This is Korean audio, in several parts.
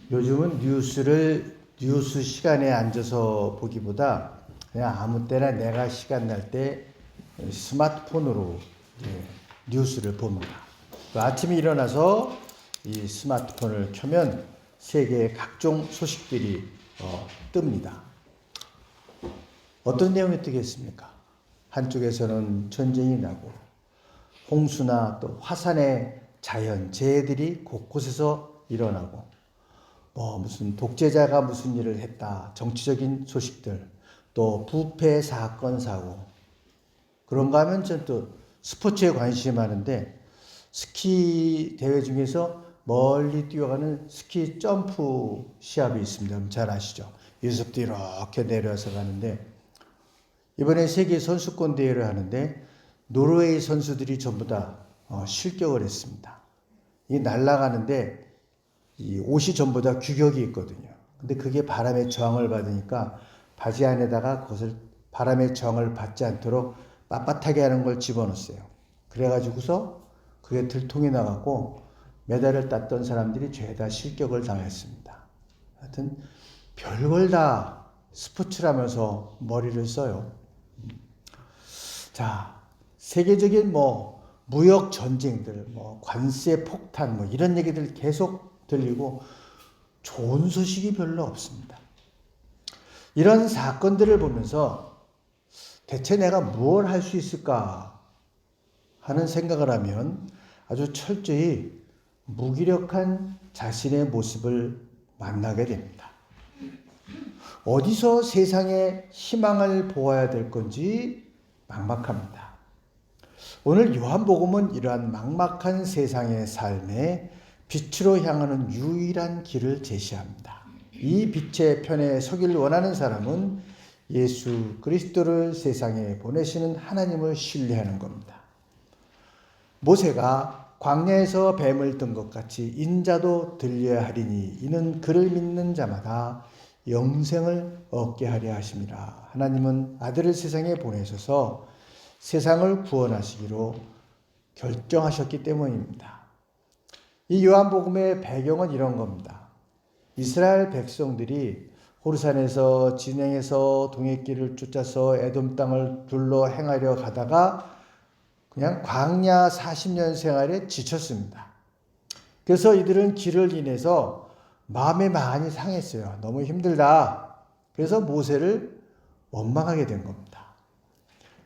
요즘은 뉴스 시간에 앉아서 보기보다 그냥 아무 때나 내가 시간 날 때 스마트폰으로 뉴스를 봅니다. 아침에 일어나서 이 스마트폰을 켜면 세계의 각종 소식들이 뜹니다. 어떤 내용이 뜨겠습니까? 한쪽에서는 전쟁이 나고 홍수나 또 화산의 자연재해들이 곳곳에서 일어나고 무슨 독재자가 무슨 일을 했다, 정치적인 소식들, 또 부패 사건 사고, 그런가 하면 전 또 스포츠에 관심이 많은데 스키 대회 중에서 멀리 뛰어가는 스키 점프 시합이 있습니다. 잘 아시죠? 여기서부터 이렇게 내려서 가는데 이번에 세계 선수권 대회를 하는데 노르웨이 선수들이 전부 다 실격을 했습니다. 이 날아가는데 이 옷이 전부 다 규격이 있거든요. 근데 그게 바람의 저항을 받으니까 바지 안에다가 그것을 바람의 저항을 받지 않도록 빳빳하게 하는 걸 집어넣었어요. 그래가지고서 그게 들통이 나갖고 메달을 땄던 사람들이 죄다 실격을 당했습니다. 하여튼 별걸 다 스포츠라면서 머리를 써요. 자, 세계적인 무역 전쟁들, 관세 폭탄, 이런 얘기들 계속 들리고 좋은 소식이 별로 없습니다. 이런 사건들을 보면서 대체 내가 무엇을 할 수 있을까 하는 생각을 하면 아주 철저히 무기력한 자신의 모습을 만나게 됩니다. 어디서 세상에 희망을 보아야 될 건지 막막합니다. 오늘 요한복음은 이러한 막막한 세상의 삶에 빛으로 향하는 유일한 길을 제시합니다. 이 빛의 편에 서길 원하는 사람은 예수 그리스도를 세상에 보내시는 하나님을 신뢰하는 겁니다. 모세가 광야에서 뱀을 든 것 같이 인자도 들려야 하리니 이는 그를 믿는 자마다 영생을 얻게 하려 하심이라. 하나님은 아들을 세상에 보내셔서 세상을 구원하시기로 결정하셨기 때문입니다. 이 요한복음의 배경은 이런 겁니다. 이스라엘 백성들이 호르산에서 진행해서 동해길을 쫓아서 에돔 땅을 둘러 행하려 가다가 그냥 광야 40년 생활에 지쳤습니다. 그래서 이들은 길을 인해서 마음이 많이 상했어요. 너무 힘들다. 그래서 모세를 원망하게 된 겁니다.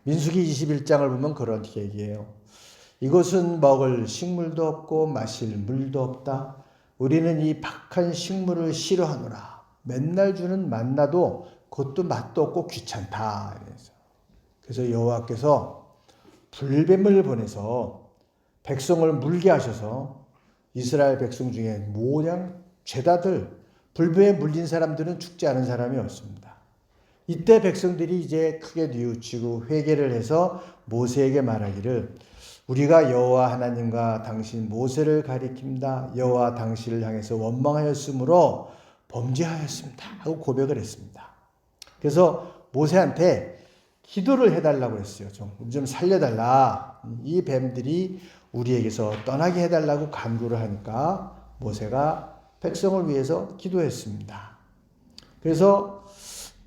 민수기 21장을 보면 그렇게 얘기해요. 이곳은 먹을 식물도 없고 마실 물도 없다. 우리는 이 박한 식물을 싫어하노라. 맨날 주는 만나도 그것도 맛도 없고 귀찮다. 그래서 여호와께서 불뱀을 보내서 백성을 물게 하셔서 이스라엘 백성 중에 모양 죄다들 불뱀에 물린 사람들은 죽지 않은 사람이 없습니다. 이때 백성들이 이제 크게 뉘우치고 회개를 해서 모세에게 말하기를 우리가 여호와 하나님과 당신 모세를 가리킵니다. 여호와 당신을 향해서 원망하였으므로 범죄하였습니다. 하고 고백을 했습니다. 그래서 모세한테 기도를 해달라고 했어요. 좀 살려달라. 이 뱀들이 우리에게서 떠나게 해달라고 간구를 하니까 모세가 백성을 위해서 기도했습니다. 그래서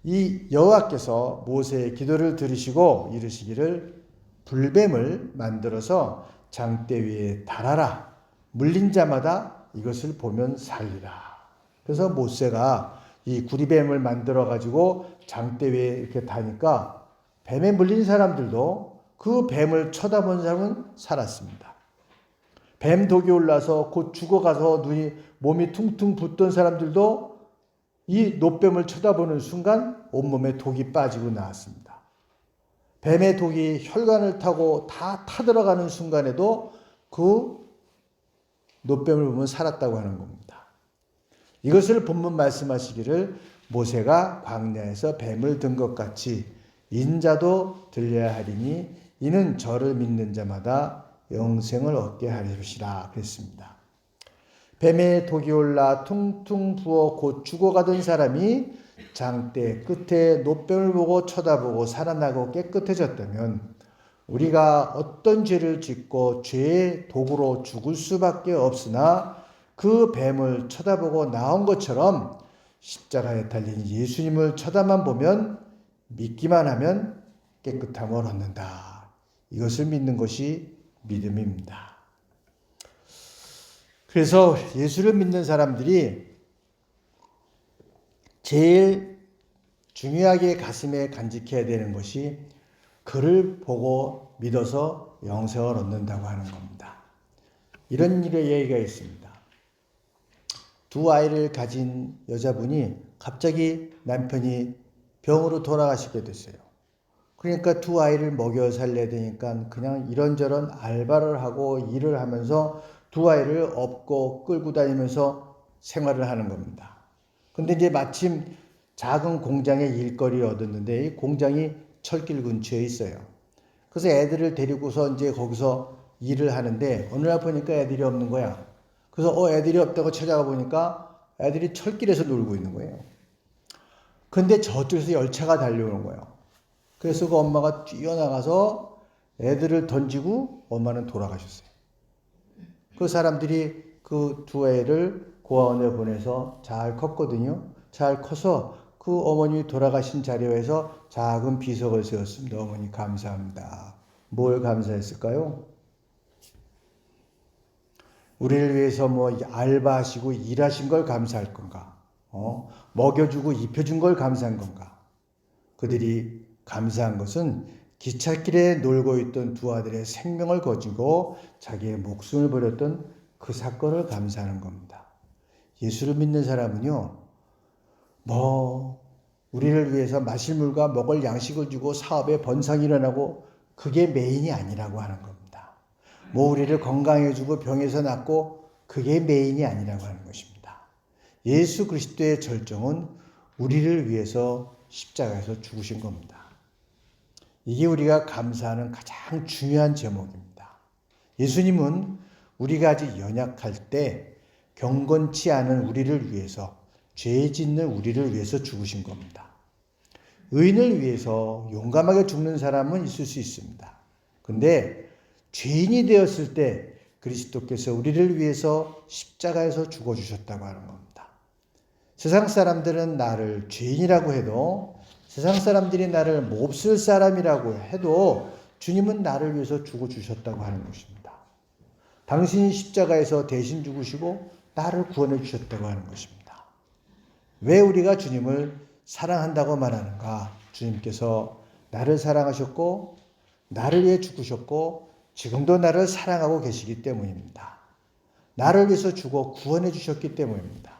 이 여호와께서 모세의 기도를 들으시고 이르시기를 불뱀을 만들어서 장대 위에 달아라. 물린 자마다 이것을 보면 살리라. 그래서 모세가 이 구리뱀을 만들어 가지고 장대 위에 이렇게 다니까 뱀에 물린 사람들도 그 뱀을 쳐다본 사람은 살았습니다. 뱀 독이 올라서 곧 죽어가서 몸이 퉁퉁 붓던 사람들도 이 노뱀을 쳐다보는 순간 온몸에 독이 빠지고 나왔습니다. 뱀의 독이 혈관을 타고 다 타들어가는 순간에도 그 노뱀을 보면 살았다고 하는 겁니다. 이것을 본문 말씀하시기를 모세가 광야에서 뱀을 든 것 같이 인자도 들려야 하리니 이는 저를 믿는 자마다 영생을 얻게 하리라 그랬습니다. 뱀의 독이 올라 퉁퉁 부어 곧 죽어가던 사람이 장대 끝에 노뱀을 보고 쳐다보고 살아나고 깨끗해졌다면 우리가 어떤 죄를 짓고 죄의 독으로 죽을 수밖에 없으나 그 뱀을 쳐다보고 나온 것처럼 십자가에 달린 예수님을 쳐다만 보면, 믿기만 하면 깨끗함을 얻는다. 이것을 믿는 것이 믿음입니다. 그래서 예수를 믿는 사람들이 제일 중요하게 가슴에 간직해야 되는 것이 그를 보고 믿어서 영생을 얻는다고 하는 겁니다. 이런 일의 얘기가 있습니다. 두 아이를 가진 여자분이 갑자기 남편이 병으로 돌아가시게 됐어요. 그러니까 두 아이를 먹여 살려야 되니까 그냥 이런저런 알바를 하고 일을 하면서 두 아이를 업고 끌고 다니면서 생활을 하는 겁니다. 근데 이제 마침 작은 공장에 일거리를 얻었는데 이 공장이 철길 근처에 있어요. 그래서 애들을 데리고서 이제 거기서 일을 하는데 어느 날 보니까 애들이 없는 거야. 그래서 애들이 없다고 찾아가 보니까 애들이 철길에서 놀고 있는 거예요. 근데 저쪽에서 열차가 달려오는 거예요. 그래서 그 엄마가 뛰어나가서 애들을 던지고 엄마는 돌아가셨어요. 그 사람들이 그 두 애를 고아원에 보내서 잘 컸거든요. 잘 커서 그 어머님이 돌아가신 자리에서 작은 비석을 세웠습니다. 어머니 감사합니다. 뭘 감사했을까요? 우리를 위해서 뭐 알바하시고 일하신 걸 감사할 건가? 먹여주고 입혀준 걸 감사한 건가? 그들이 감사한 것은 기찻길에 놀고 있던 두 아들의 생명을 거지고 자기의 목숨을 버렸던 그 사건을 감사하는 겁니다. 예수를 믿는 사람은요, 우리를 위해서 마실 물과 먹을 양식을 주고 사업에 번성이 일어나고 그게 메인이 아니라고 하는 겁니다. 우리를 건강해주고 병에서 낫고 그게 메인이 아니라고 하는 것입니다. 예수 그리스도의 절정은 우리를 위해서 십자가에서 죽으신 겁니다. 이게 우리가 감사하는 가장 중요한 제목입니다. 예수님은 우리가 아직 연약할 때 경건치 않은 우리를 위해서, 죄 짓는 우리를 위해서 죽으신 겁니다. 의인을 위해서 용감하게 죽는 사람은 있을 수 있습니다. 근데 죄인이 되었을 때 그리스도께서 우리를 위해서 십자가에서 죽어주셨다고 하는 겁니다. 세상 사람들은 나를 죄인이라고 해도, 세상 사람들이 나를 몹쓸 사람이라고 해도 주님은 나를 위해서 죽어주셨다고 하는 것입니다. 당신이 십자가에서 대신 죽으시고 나를 구원해 주셨다고 하는 것입니다. 왜 우리가 주님을 사랑한다고 말하는가? 주님께서 나를 사랑하셨고 나를 위해 죽으셨고 지금도 나를 사랑하고 계시기 때문입니다. 나를 위해서 죽어 구원해 주셨기 때문입니다.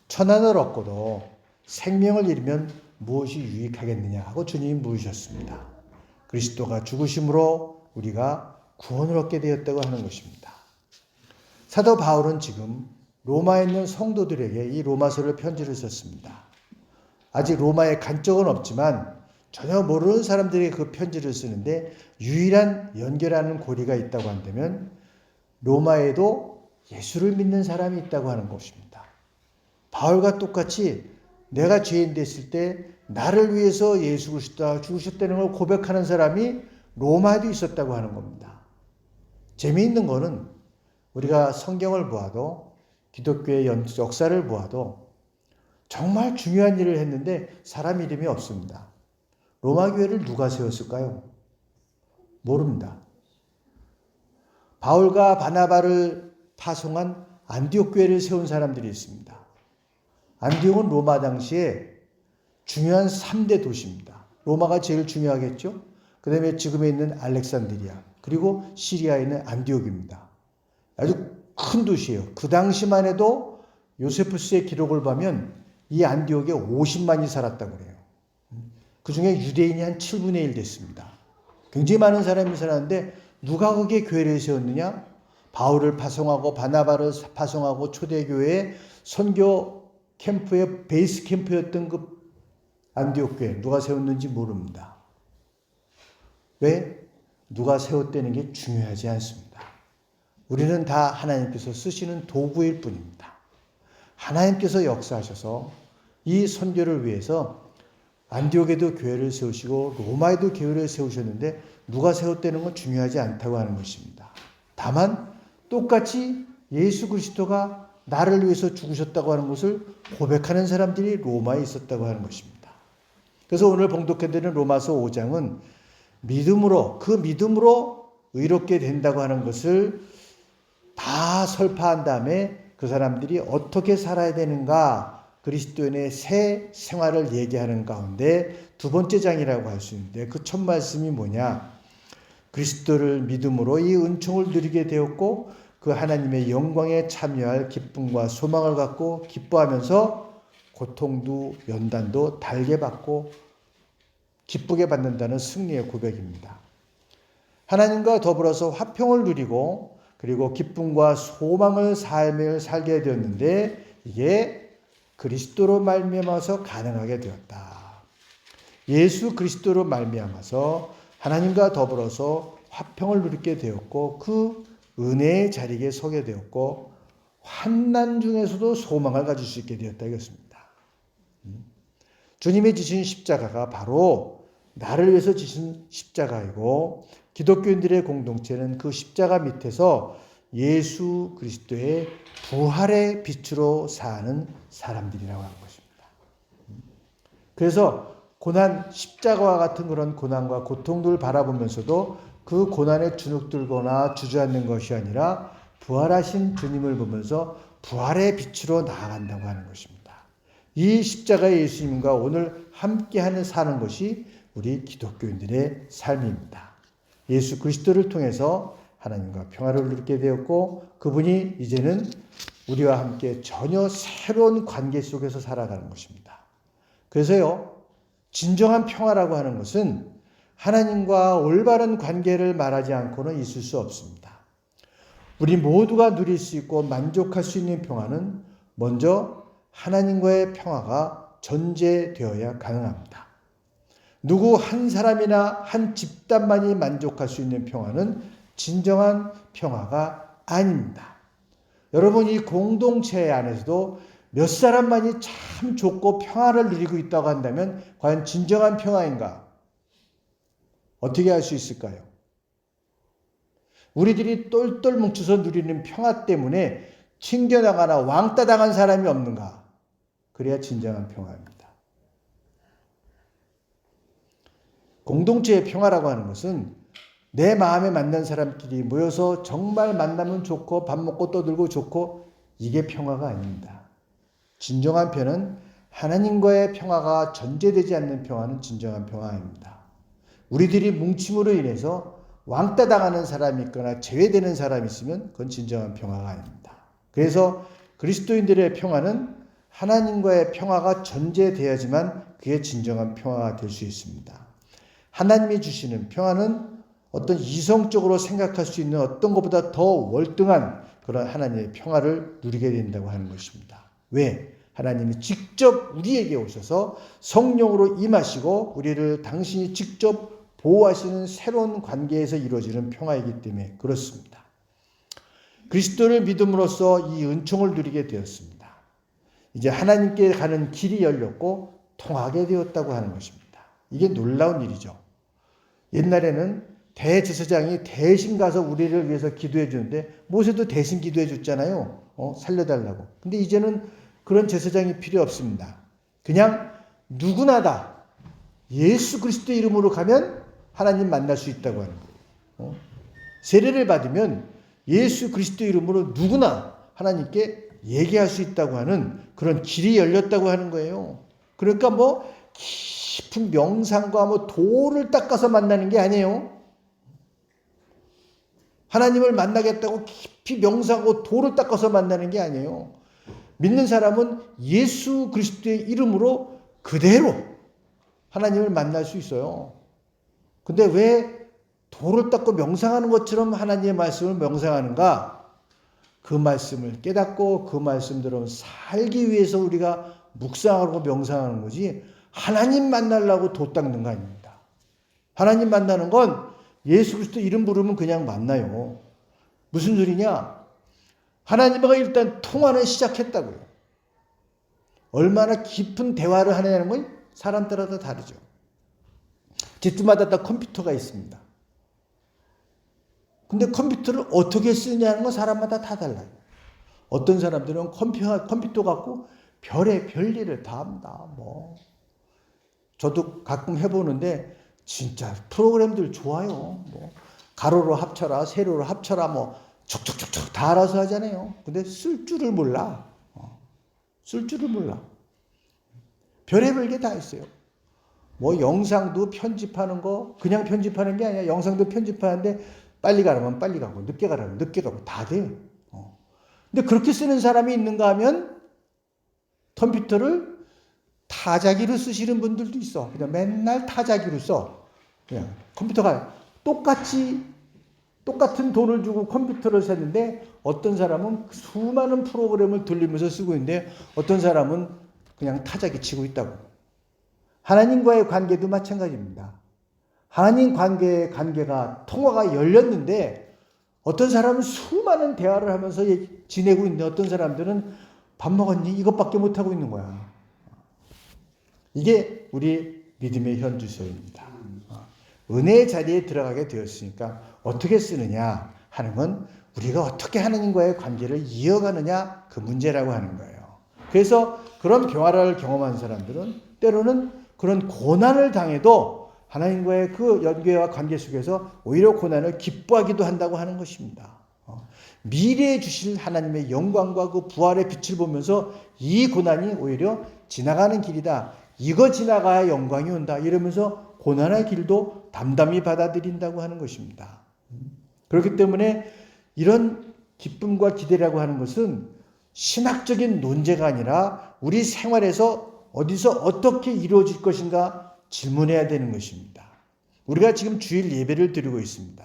천한을 얻고도 생명을 잃으면 무엇이 유익하겠느냐 하고 주님이 물으셨습니다. 그리스도가 죽으심으로 우리가 구원을 얻게 되었다고 하는 것입니다. 사도 바울은 지금 로마에 있는 성도들에게 이 로마서를 편지를 썼습니다. 아직 로마에 간 적은 없지만 전혀 모르는 사람들이 그 편지를 쓰는데 유일한 연결하는 고리가 있다고 한다면 로마에도 예수를 믿는 사람이 있다고 하는 것입니다. 바울과 똑같이 내가 죄인 됐을 때 나를 위해서 예수 그리스도가 죽으셨다는 걸 고백하는 사람이 로마에도 있었다고 하는 겁니다. 재미있는 거는 우리가 성경을 보아도 기독교의 역사를 보아도 정말 중요한 일을 했는데 사람 이름이 없습니다. 로마 교회를 누가 세웠을까요? 모릅니다. 바울과 바나바를 파송한 안디옥 교회를 세운 사람들이 있습니다. 안디옥은 로마 당시에 중요한 3대 도시입니다. 로마가 제일 중요하겠죠? 그 다음에 지금에 있는 알렉산드리아, 그리고 시리아에 있는 안디옥입니다. 아주 큰 도시예요. 그 당시만 해도 요세푸스의 기록을 보면 이 안디옥에 50만이 살았다고 그래요. 그 중에 유대인이 한 7분의 1 됐습니다. 굉장히 많은 사람이 살았는데 누가 거기에 교회를 세웠느냐? 바울을 파송하고 바나바를 파송하고 초대교회의 선교 캠프의 베이스 캠프였던 그 안디옥 교회 누가 세웠는지 모릅니다. 왜? 누가 세웠다는 게 중요하지 않습니다. 우리는 다 하나님께서 쓰시는 도구일 뿐입니다. 하나님께서 역사하셔서 이 선교를 위해서 안디옥에도 교회를 세우시고 로마에도 교회를 세우셨는데 누가 세웠다는 건 중요하지 않다고 하는 것입니다. 다만 똑같이 예수 그리스도가 나를 위해서 죽으셨다고 하는 것을 고백하는 사람들이 로마에 있었다고 하는 것입니다. 그래서 오늘 봉독해드리는 로마서 5장은 그 믿음으로 의롭게 된다고 하는 것을 다 설파한 다음에 그 사람들이 어떻게 살아야 되는가, 그리스도인의 새 생활을 얘기하는 가운데 두 번째 장이라고 할 수 있는데, 그 첫 말씀이 뭐냐? 그리스도를 믿음으로 이 은총을 누리게 되었고 그 하나님의 영광에 참여할 기쁨과 소망을 갖고 기뻐하면서 고통도 연단도 달게 받고 기쁘게 받는다는 승리의 고백입니다. 하나님과 더불어서 화평을 누리고 그리고 기쁨과 소망을 삶을 살게 되었는데, 이게 그리스도로 말미암아서 가능하게 되었다. 예수 그리스도로 말미암아서 하나님과 더불어서 화평을 누리게 되었고 그 은혜의 자리에 서게 되었고 환난 중에서도 소망을 가질 수 있게 되었다 이것입니다. 주님이 지신 십자가가 바로 나를 위해서 지신 십자가이고, 기독교인들의 공동체는 그 십자가 밑에서 예수 그리스도의 부활의 빛으로 사는 사람들이라고 하는 것입니다. 그래서 십자가와 같은 그런 고난과 고통들을 바라보면서도 그 고난에 주눅들거나 주저앉는 것이 아니라 부활하신 주님을 보면서 부활의 빛으로 나아간다고 하는 것입니다. 이 십자가의 예수님과 오늘 함께하는 사는 것이 우리 기독교인들의 삶입니다. 예수 그리스도를 통해서 하나님과 평화를 누리게 되었고 그분이 이제는 우리와 함께 전혀 새로운 관계 속에서 살아가는 것입니다. 그래서요, 진정한 평화라고 하는 것은 하나님과 올바른 관계를 말하지 않고는 있을 수 없습니다. 우리 모두가 누릴 수 있고 만족할 수 있는 평화는 먼저 하나님과의 평화가 전제되어야 가능합니다. 누구 한 사람이나 한 집단만이 만족할 수 있는 평화는 진정한 평화가 아닙니다. 여러분, 이 공동체 안에서도 몇 사람만이 참 좋고 평화를 누리고 있다고 한다면 과연 진정한 평화인가? 어떻게 할 수 있을까요? 우리들이 똘똘 뭉쳐서 누리는 평화 때문에 튕겨나가나 왕따 당한 사람이 없는가? 그래야 진정한 평화입니다. 공동체의 평화라고 하는 것은 내 마음에 맞는 사람끼리 모여서 정말 만나면 좋고 밥 먹고 떠들고 좋고, 이게 평화가 아닙니다. 진정한 평화는 하나님과의 평화가 전제되지 않는 평화는 진정한 평화입니다. 우리들이 뭉침으로 인해서 왕따 당하는 사람이 있거나 제외되는 사람이 있으면 그건 진정한 평화가 아닙니다. 그래서 그리스도인들의 평화는 하나님과의 평화가 전제되어야지만 그게 진정한 평화가 될 수 있습니다. 하나님이 주시는 평화는 어떤 이성적으로 생각할 수 있는 어떤 것보다 더 월등한 그런 하나님의 평화를 누리게 된다고 하는 것입니다. 왜? 하나님이 직접 우리에게 오셔서 성령으로 임하시고 우리를 당신이 직접 보호하시는 새로운 관계에서 이루어지는 평화이기 때문에 그렇습니다. 그리스도를 믿음으로써 이 은총을 누리게 되었습니다. 이제 하나님께 가는 길이 열렸고 통하게 되었다고 하는 것입니다. 이게 놀라운 일이죠. 옛날에는 대제사장이 대신 가서 우리를 위해서 기도해 주는데, 모세도 대신 기도해 줬잖아요. 살려달라고. 근데 이제는 그런 제사장이 필요 없습니다. 그냥 누구나 다 예수 그리스도 이름으로 가면 하나님 만날 수 있다고 하는 거예요. 세례를 받으면 예수 그리스도 이름으로 누구나 하나님께 얘기할 수 있다고 하는 그런 길이 열렸다고 하는 거예요. 그러니까 깊은 명상과 도를 닦아서 만나는 게 아니에요. 하나님을 만나겠다고 깊이 명상하고 도를 닦아서 만나는 게 아니에요. 믿는 사람은 예수 그리스도의 이름으로 그대로 하나님을 만날 수 있어요. 근데 왜 도를 닦고 명상하는 것처럼 하나님의 말씀을 명상하는가? 그 말씀을 깨닫고 그 말씀대로 살기 위해서 우리가 묵상하고 명상하는 거지, 하나님 만나려고 도 닦는 거 아닙니다. 하나님 만나는 건 예수 그리스도 이름 부르면 그냥 만나요. 무슨 소리냐? 하나님과 일단 통화는 시작했다고요. 얼마나 깊은 대화를 하느냐는 건 사람 따라 다 다르죠. 집집마다 다 컴퓨터가 있습니다. 근데 컴퓨터를 어떻게 쓰냐는 건 사람마다 다 달라요. 어떤 사람들은 컴퓨터 갖고 별일을 다 합니다. 뭐 저도 가끔 해보는데 진짜 프로그램들 좋아요. 뭐 가로로 합쳐라, 세로로 합쳐라, 뭐 촉촉촉촉 다 알아서 하잖아요. 근데 쓸 줄을 몰라. 쓸 줄을 몰라. 별의별 게 다 있어요. 뭐 영상도 편집하는 거 그냥 편집하는 게 아니야. 영상도 편집하는데 빨리 가라면 빨리 가고 늦게 가라면 늦게 가고 다 돼요. 근데 그렇게 쓰는 사람이 있는가 하면 컴퓨터를 타자기로 쓰시는 분들도 있어. 그냥 맨날 타자기로 써. 그냥 컴퓨터가 똑같은 돈을 주고 컴퓨터를 샀는데 어떤 사람은 수많은 프로그램을 돌리면서 쓰고 있는데 어떤 사람은 그냥 타자기 치고 있다고. 하나님과의 관계도 마찬가지입니다. 하나님 관계가 통화가 열렸는데 어떤 사람은 수많은 대화를 하면서 지내고 있는데 어떤 사람들은 밥 먹었니? 이것밖에 못하고 있는 거야. 이게 우리 믿음의 현주소입니다. 은혜의 자리에 들어가게 되었으니까 어떻게 쓰느냐 하는 건 우리가 어떻게 하나님과의 관계를 이어가느냐 그 문제라고 하는 거예요. 그래서 그런 평화를 경험한 사람들은 때로는 그런 고난을 당해도 하나님과의 그 연계와 관계 속에서 오히려 고난을 기뻐하기도 한다고 하는 것입니다. 미래에 주실 하나님의 영광과 그 부활의 빛을 보면서 이 고난이 오히려 지나가는 길이다. 이거 지나가야 영광이 온다. 이러면서 고난의 길도 담담히 받아들인다고 하는 것입니다. 그렇기 때문에 이런 기쁨과 기대라고 하는 것은 신학적인 논제가 아니라 우리 생활에서 어디서 어떻게 이루어질 것인가 질문해야 되는 것입니다. 우리가 지금 주일 예배를 드리고 있습니다.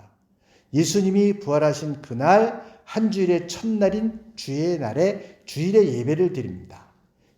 예수님이 부활하신 그날 한 주일의 첫날인 주의 날에 주일의 예배를 드립니다.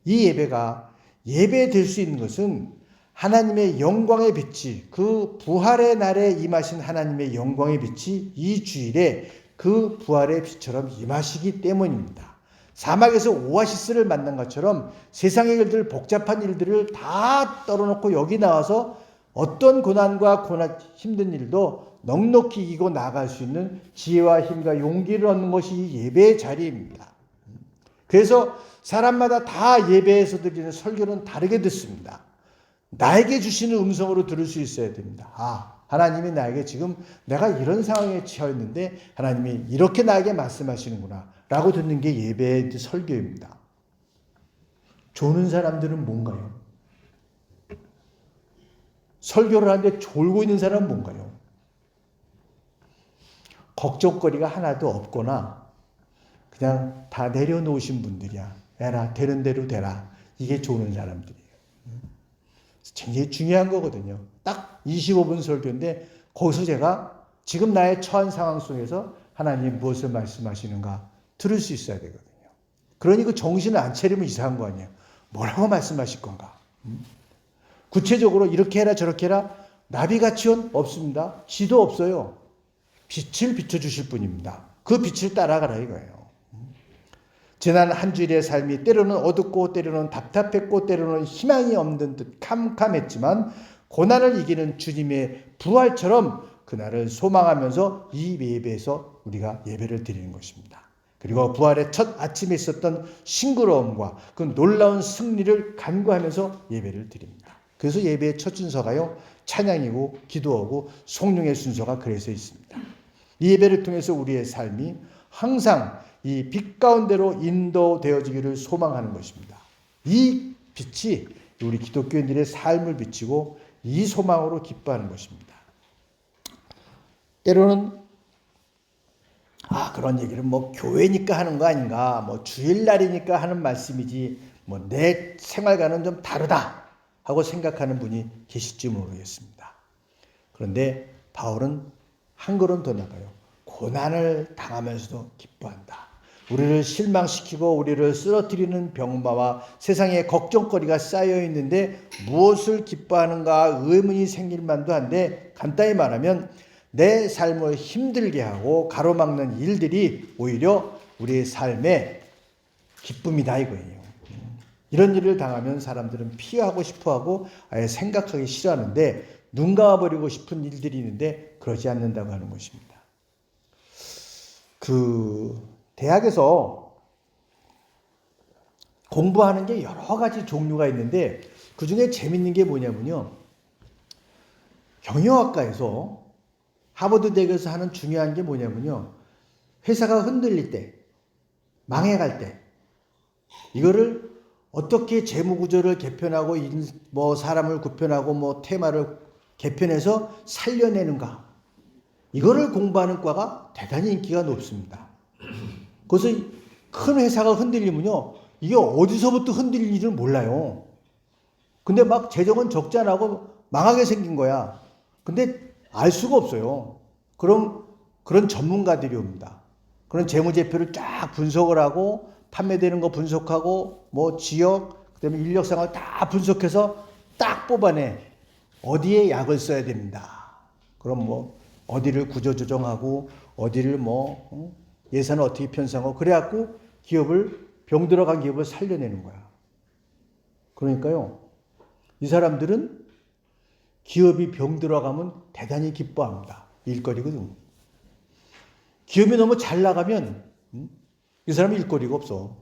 이 예배가 예배될 수 있는 것은 하나님의 영광의 빛이 그 부활의 날에 임하신 하나님의 영광의 빛이 이 주일에 그 부활의 빛처럼 임하시기 때문입니다. 사막에서 오아시스를 만난 것처럼 세상의 일들 복잡한 일들을 다 떨어놓고 여기 나와서 어떤 고난과 힘든 일도 넉넉히 이기고 나아갈 수 있는 지혜와 힘과 용기를 얻는 것이 예배의 자리입니다. 그래서 사람마다 다 예배에서 드리는 설교는 다르게 듣습니다. 나에게 주시는 음성으로 들을 수 있어야 됩니다. 하나님이 나에게 지금 내가 이런 상황에 처했는데 하나님이 이렇게 나에게 말씀하시는구나 라고 듣는 게 예배의 설교입니다. 조는 사람들은 뭔가요? 설교를 하는데 졸고 있는 사람은 뭔가요? 걱정거리가 하나도 없거나 그냥 다 내려놓으신 분들이야. 에라 되는 대로 되라. 이게 조는 사람들이에요. 굉장히 중요한 거거든요. 딱 25분 설교인데 거기서 제가 지금 나의 처한 상황 속에서 하나님 무엇을 말씀하시는가 들을 수 있어야 되거든요. 그러니 그 정신을 안 차리면 이상한 거 아니에요. 뭐라고 말씀하실 건가? 구체적으로 이렇게 해라 저렇게 해라 나비가치원 없습니다. 지도 없어요. 빛을 비춰주실 분입니다. 그 빛을 따라가라 이거예요. 지난 한 주일의 삶이 때로는 어둡고 때로는 답답했고 때로는 희망이 없는 듯 캄캄했지만 고난을 이기는 주님의 부활처럼 그날을 소망하면서 이 예배에서 우리가 예배를 드리는 것입니다. 그리고 부활의 첫 아침에 있었던 싱그러움과 그 놀라운 승리를 간구하면서 예배를 드립니다. 그래서 예배의 첫 순서가요 찬양이고 기도하고 성령의 순서가 그래서 있습니다. 이 예배를 통해서 우리의 삶이 항상 이 빛 가운데로 인도되어지기를 소망하는 것입니다. 이 빛이 우리 기독교인들의 삶을 비치고 이 소망으로 기뻐하는 것입니다. 때로는 그런 얘기를 뭐 교회니까 하는 거 아닌가, 뭐 주일날이니까 하는 말씀이지 뭐 내 생활과는 좀 다르다 하고 생각하는 분이 계실지 모르겠습니다. 그런데 바울은 한 걸음 더 나가요. 고난을 당하면서도 기뻐한다. 우리를 실망시키고 우리를 쓰러뜨리는 병마와 세상에 걱정거리가 쌓여 있는데 무엇을 기뻐하는가 의문이 생길 만도 한데 간단히 말하면 내 삶을 힘들게 하고 가로막는 일들이 오히려 우리의 삶의 기쁨이다 이거예요. 이런 일을 당하면 사람들은 피하고 싶어하고 아예 생각하기 싫어하는데 눈 감아버리고 싶은 일들이 있는데 그러지 않는다고 하는 것입니다. 대학에서 공부하는 게 여러 가지 종류가 있는데 그 중에 재밌는 게 뭐냐면요. 경영학과에서 하버드 대학에서 하는 중요한 게 뭐냐면요. 회사가 흔들릴 때, 망해갈 때 이거를 어떻게 재무구조를 개편하고 뭐 사람을 구편하고 뭐 테마를 개편해서 살려내는가 이거를 공부하는 과가 대단히 인기가 높습니다. 그래서 큰 회사가 흔들리면요 이게 어디서부터 흔들리는지를 몰라요. 근데 막 재정은 적자나고 망하게 생긴 거야. 근데 알 수가 없어요. 그런 전문가들이 옵니다. 그런 재무제표를 쫙 분석을 하고 판매되는 거 분석하고 뭐 지역 그다음에 인력상을 다 분석해서 딱 뽑아내 어디에 약을 써야 됩니다. 그럼 뭐 어디를 구조조정하고 어디를 뭐 예산을 어떻게 편성하고 그래갖고 병 들어간 기업을 살려내는 거야. 그러니까요 이 사람들은 기업이 병 들어가면 대단히 기뻐합니다. 일거리거든. 기업이 너무 잘 나가면 이 사람은 일거리가 없어.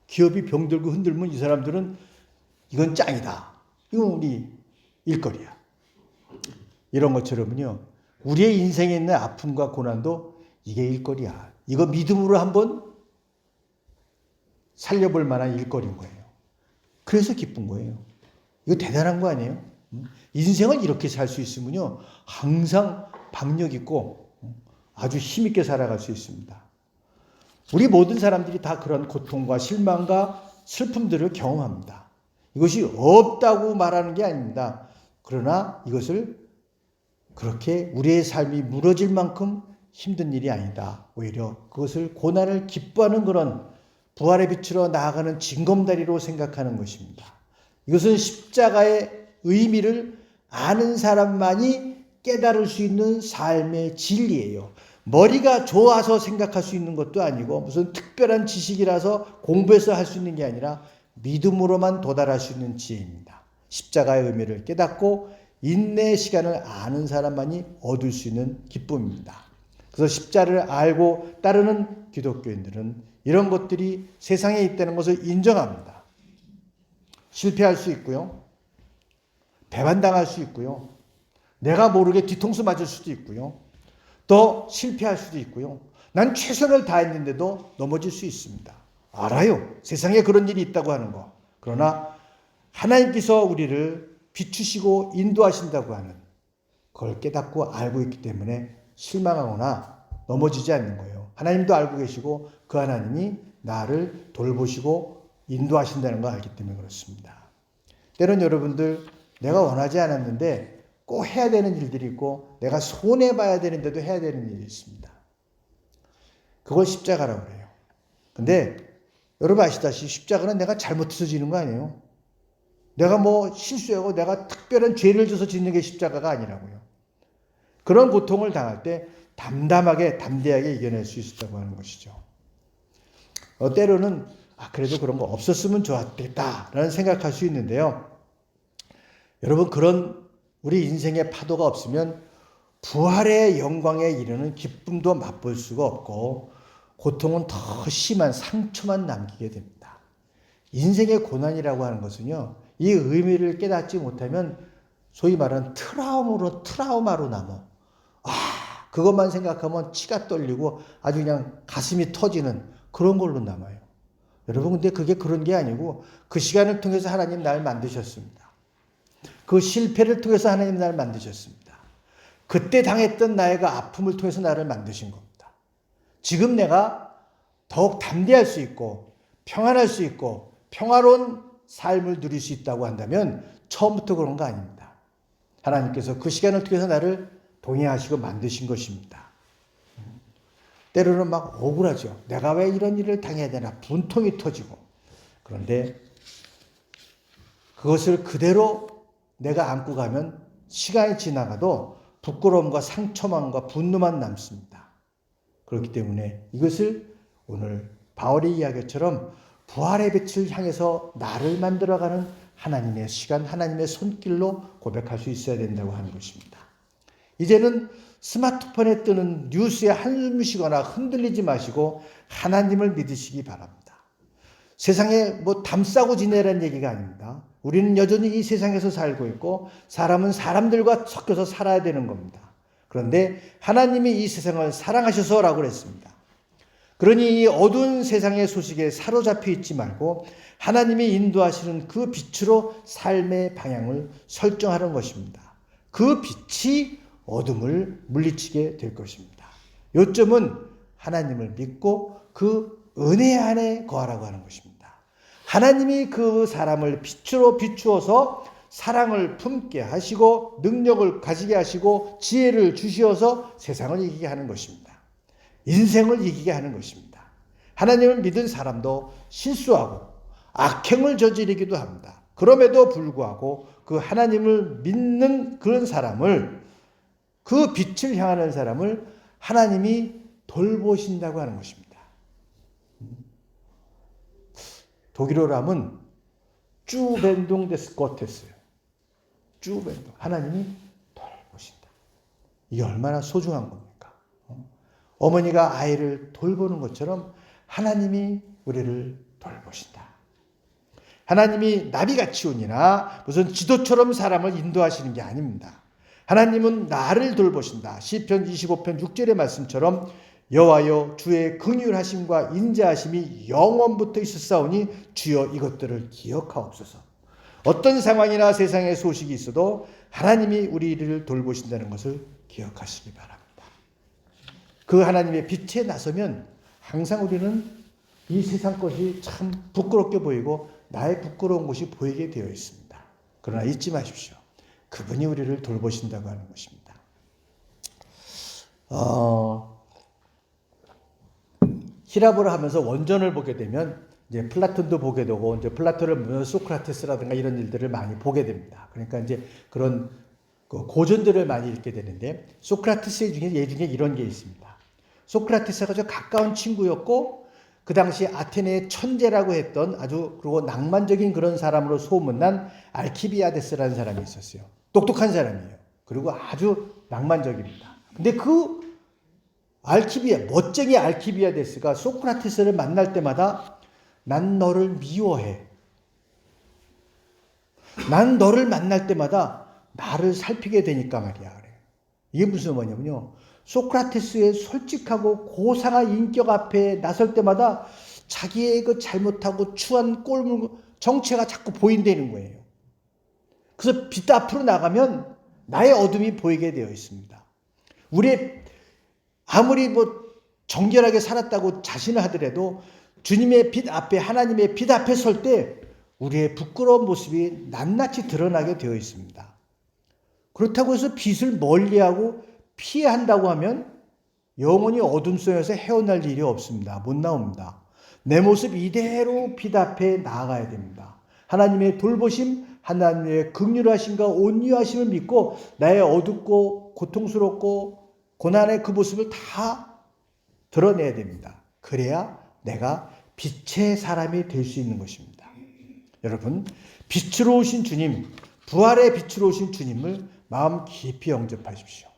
기업이 병들고 흔들면 이 사람들은 이건 짱이다. 이건 우리 일거리야. 이런 것처럼요. 우리의 인생에 있는 아픔과 고난도 이게 일거리야. 이거 믿음으로 한번 살려볼 만한 일거리인 거예요. 그래서 기쁜 거예요. 이거 대단한 거 아니에요? 인생을 이렇게 살 수 있으면요. 항상 박력 있고 아주 힘있게 살아갈 수 있습니다. 우리 모든 사람들이 다 그런 고통과 실망과 슬픔들을 경험합니다. 이것이 없다고 말하는 게 아닙니다. 그러나 이것을 그렇게 우리의 삶이 무너질 만큼 힘든 일이 아니다. 오히려 그것을 고난을 기뻐하는 그런 부활의 빛으로 나아가는 징검다리로 생각하는 것입니다. 이것은 십자가의 의미를 아는 사람만이 깨달을 수 있는 삶의 진리예요. 머리가 좋아서 생각할 수 있는 것도 아니고 무슨 특별한 지식이라서 공부해서 할 수 있는 게 아니라 믿음으로만 도달할 수 있는 지혜입니다. 십자가의 의미를 깨닫고 인내의 시간을 아는 사람만이 얻을 수 있는 기쁨입니다. 그래서 십자를 알고 따르는 기독교인들은 이런 것들이 세상에 있다는 것을 인정합니다. 실패할 수 있고요. 배반당할 수 있고요. 내가 모르게 뒤통수 맞을 수도 있고요. 또 실패할 수도 있고요. 난 최선을 다했는데도 넘어질 수 있습니다. 알아요. 세상에 그런 일이 있다고 하는 거. 그러나 하나님께서 우리를 비추시고 인도하신다고 하는 그걸 깨닫고 알고 있기 때문에 실망하거나 넘어지지 않는 거예요. 하나님도 알고 계시고 그 하나님이 나를 돌보시고 인도하신다는 걸 알기 때문에 그렇습니다. 때론 여러분들 내가 원하지 않았는데 꼭 해야 되는 일들이 있고 내가 손해봐야 되는데도 해야 되는 일이 있습니다. 그걸 십자가라고 그래요. 근데 여러분 아시다시피 십자가는 내가 잘못해서 지는 거 아니에요. 내가 뭐 실수하고 내가 특별한 죄를 져서 짓는 게 십자가가 아니라고요. 그런 고통을 당할 때 담대하게 이겨낼 수 있었다고 하는 것이죠. 때로는 그래도 그런 거 없었으면 좋았겠다라는 생각할 수 있는데요. 여러분 그런 우리 인생의 파도가 없으면 부활의 영광에 이르는 기쁨도 맛볼 수가 없고 고통은 더 심한 상처만 남기게 됩니다. 인생의 고난이라고 하는 것은요. 이 의미를 깨닫지 못하면 소위 말하는 트라우마로 남아. 그것만 생각하면 치가 떨리고 아주 그냥 가슴이 터지는 그런 걸로 남아요. 여러분 근데 그게 그런 게 아니고 그 시간을 통해서 하나님 날 만드셨습니다. 그 실패를 통해서 하나님 나를 만드셨습니다. 그때 당했던 나의 그 아픔을 통해서 나를 만드신 겁니다. 지금 내가 더욱 담대할 수 있고 평안할 수 있고 평화로운 삶을 누릴 수 있다고 한다면 처음부터 그런 거 아닙니다. 하나님께서 그 시간을 통해서 나를 동의하시고 만드신 것입니다. 때로는 막 억울하죠. 내가 왜 이런 일을 당해야 되나 분통이 터지고 그런데 그것을 그대로 내가 안고 가면 시간이 지나가도 부끄러움과 상처만과 분노만 남습니다. 그렇기 때문에 이것을 오늘 바울의 이야기처럼 부활의 빛을 향해서 나를 만들어가는 하나님의 시간, 하나님의 손길로 고백할 수 있어야 된다고 하는 것입니다. 이제는 스마트폰에 뜨는 뉴스에 한숨 쉬거나 흔들리지 마시고 하나님을 믿으시기 바랍니다. 세상에 뭐 담싸고 지내라는 얘기가 아닙니다. 우리는 여전히 이 세상에서 살고 있고 사람은 사람들과 섞여서 살아야 되는 겁니다. 그런데 하나님이 이 세상을 사랑하셔서라고 그랬습니다. 그러니 이 어두운 세상의 소식에 사로잡혀 있지 말고 하나님이 인도하시는 그 빛으로 삶의 방향을 설정하는 것입니다. 그 빛이 어둠을 물리치게 될 것입니다. 요점은 하나님을 믿고 그 은혜 안에 거하라고 하는 것입니다. 하나님이 그 사람을 빛으로 비추어서 사랑을 품게 하시고 능력을 가지게 하시고 지혜를 주시어서 세상을 이기게 하는 것입니다. 인생을 이기게 하는 것입니다. 하나님을 믿은 사람도 실수하고 악행을 저지르기도 합니다. 그럼에도 불구하고 그 하나님을 믿는 그런 사람을, 그 빛을 향하는 사람을 하나님이 돌보신다고 하는 것입니다. 독일어로 하면 쭈벤동 데스 고테스예요. 쭈벤동. 하나님이 돌보신다. 이게 얼마나 소중한 겁니까? 어머니가 아이를 돌보는 것처럼 하나님이 우리를 돌보신다. 하나님이 나비같이 오니나 무슨 지도처럼 사람을 인도하시는 게 아닙니다. 하나님은 나를 돌보신다. 시편 25편 6절의 말씀처럼 여호와여 주의 긍휼하심과 인자하심이 영원부터 있었사오니 주여 이것들을 기억하옵소서. 어떤 상황이나 세상의 소식이 있어도 하나님이 우리를 돌보신다는 것을 기억하시기 바랍니다. 그 하나님의 빛에 나서면 항상 우리는 이 세상 것이 참 부끄럽게 보이고 나의 부끄러운 것이 보이게 되어 있습니다. 그러나 잊지 마십시오. 그분이 우리를 돌보신다고 하는 것입니다. 히라보를 하면서 원전을 보게 되면 이제 플라톤도 보게 되고 이제 플라톤을 보면 소크라테스라든가 이런 일들을 많이 보게 됩니다. 그러니까 이제 그런 고전들을 많이 읽게 되는데 소크라테스 중에 이런 게 있습니다. 소크라테스가 아주 가까운 친구였고 그 당시 아테네의 천재라고 했던 아주 그리고 낭만적인 그런 사람으로 소문난 알키비아데스라는 사람이 있었어요. 똑똑한 사람이에요. 그리고 아주 낭만적입니다. 근데 그 멋쟁이 알키비아데스가 소크라테스를 만날 때마다 난 너를 미워해. 난 너를 만날 때마다 나를 살피게 되니까 말이야. 그래. 이게 무슨 말이냐면요. 소크라테스의 솔직하고 고상한 인격 앞에 나설 때마다 자기의 그 잘못하고 추한 꼴물 정체가 자꾸 보인다는 거예요. 그래서 빛 앞으로 나가면 나의 어둠이 보이게 되어 있습니다. 우리의 아무리 정결하게 살았다고 자신을 하더라도 주님의 빛 앞에, 하나님의 빛 앞에 설 때 우리의 부끄러운 모습이 낱낱이 드러나게 되어 있습니다. 그렇다고 해서 빛을 멀리하고 피해야 한다고 하면 영원히 어둠 속에서 헤어날 일이 없습니다. 못 나옵니다. 내 모습 이대로 빛 앞에 나아가야 됩니다. 하나님의 돌보심, 하나님의 긍휼하심과 온유하심을 믿고 나의 어둡고 고통스럽고 고난의 그 모습을 다 드러내야 됩니다. 그래야 내가 빛의 사람이 될 수 있는 것입니다. 여러분, 빛으로 오신 주님, 부활의 빛으로 오신 주님을 마음 깊이 영접하십시오.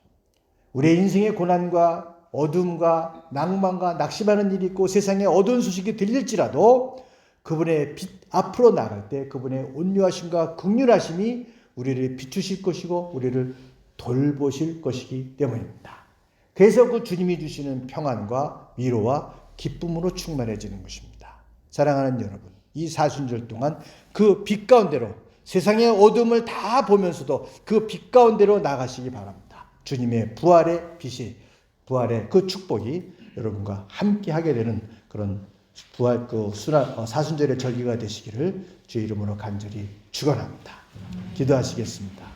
우리의 인생의 고난과 어둠과 낭만과 낙심하는 일이 있고 세상에 어두운 소식이 들릴지라도 그분의 빛 앞으로 나갈 때 그분의 온유하심과 긍휼하심이 우리를 비추실 것이고 우리를 돌보실 것이기 때문입니다. 그래서 그 주님이 주시는 평안과 위로와 기쁨으로 충만해지는 것입니다. 사랑하는 여러분, 이 사순절 동안 그 빛 가운데로 세상의 어둠을 다 보면서도 그 빛 가운데로 나가시기 바랍니다. 주님의 부활의 빛이, 부활의 그 축복이 여러분과 함께 하게 되는 그런 부활 사순절의 절기가 되시기를 주의 이름으로 간절히 축원합니다. 기도하시겠습니다.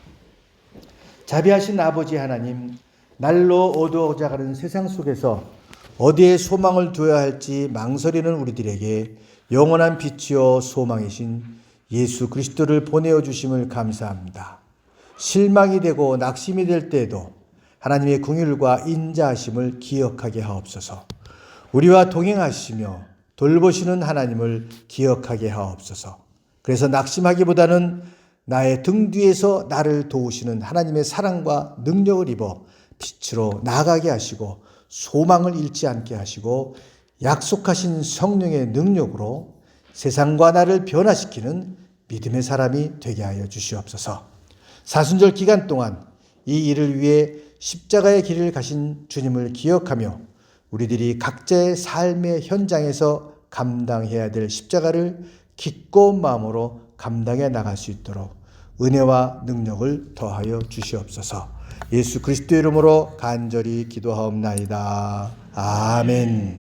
자비하신 아버지 하나님, 날로 어두워져 가는 세상 속에서 어디에 소망을 두어야 할지 망설이는 우리들에게 영원한 빛이요 소망이신 예수 그리스도를 보내어 주심을 감사합니다. 실망이 되고 낙심이 될 때에도 하나님의 긍휼과 인자하심을 기억하게 하옵소서. 우리와 동행하시며 돌보시는 하나님을 기억하게 하옵소서. 그래서 낙심하기보다는 나의 등 뒤에서 나를 도우시는 하나님의 사랑과 능력을 입어 빛으로 나가게 하시고 소망을 잃지 않게 하시고 약속하신 성령의 능력으로 세상과 나를 변화시키는 믿음의 사람이 되게 하여 주시옵소서. 사순절 기간 동안 이 일을 위해 십자가의 길을 가신 주님을 기억하며 우리들이 각자의 삶의 현장에서 감당해야 될 십자가를 기꺼운 마음으로 감당해 나갈 수 있도록 은혜와 능력을 더하여 주시옵소서. 예수 그리스도 이름으로 간절히 기도하옵나이다. 아멘.